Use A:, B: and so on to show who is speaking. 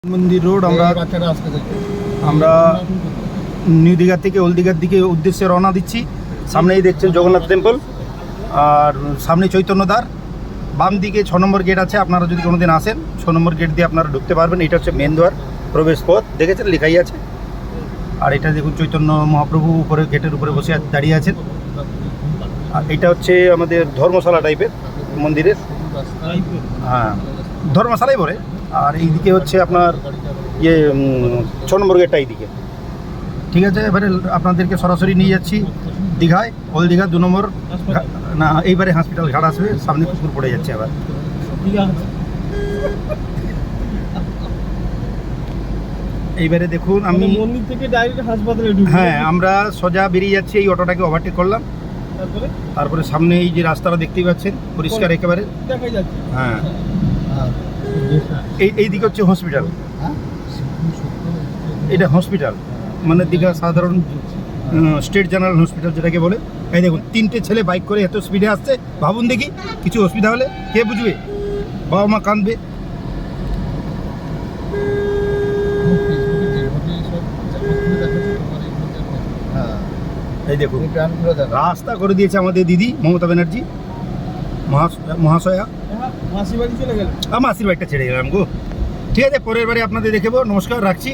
A: মন্দির রোড আমরা নিউ দীঘা থেকে ওল্ড দীঘার দিকে উদ্দেশ্যে রওনা দিচ্ছি। সামনেই দেখছেন জগন্নাথ টেম্পল, আর সামনে চৈতন্যদ্বার। বাম দিকে 6 নম্বর গেট আছে। আপনারা যদি কোনোদিন আসেন 6 নম্বর গেট দিয়ে আপনারা ঢুকতে পারবেন। এটা হচ্ছে মেন দ্বার, প্রবেশ পথ, দেখেছেন লেখাই আছে। আর এটা দেখুন চৈতন্য মহাপ্রভু উপরে গেটের উপরে বসে দাঁড়িয়ে আছেন। আর এটা হচ্ছে আমাদের ধর্মশালা টাইপের মন্দিরের, হ্যাঁ ধর্মশালাই বলে। আর এইদিকে হচ্ছে আপনার 6 নম্বর গেটটা এইদিকে। ঠিক আছে, এবারে আপনাদেরকে সরাসরি নিয়ে যাচ্ছি দীঘায়, ওল্ড দীঘা 2 নম্বর না, এইবারে হসপিটাল ঘাট আসবে, সামনে পুকুর পড়ে যাচ্ছে। আবার এইবারে দেখুন আমি
B: মন্দির থেকে ডাইরেক্ট হাসপাতালে
A: হ্যাঁ আমরা সোজা বেরিয়ে যাচ্ছি। এই অটোটাকে ওভারটেক করলাম, তারপরে সামনে এই যে রাস্তাটা দেখতেই পাচ্ছেন পরিষ্কার একেবারে
B: দেখা যাচ্ছে।
A: হ্যাঁ, এই দিকে হচ্ছে হসপিটাল। এটা হসপিটাল মানে দীঘা সাধারণ স্টেট জেনারেল হসপিটাল যেটাকে বলে। এই দেখুন 3টে ছেলে বাইক করে এত স্পিডে আসছে। ভাবুন দেখি কিছু অসুবিধা হলে কে বুঝবে? বাবা মা কাঁদবে। এই দেখুন রাস্তা করে দিয়েছে আমাদের দিদি মমতা ব্যানার্জি মহাশয়া।
B: মাসি বাড়ি চলে গেল,
A: আমার আশীর্বাদটা ছেড়ে গেলাম গো। ঠিক আছে, পরের বারে আপনাদের দেখবো। নমস্কার, রাখছি।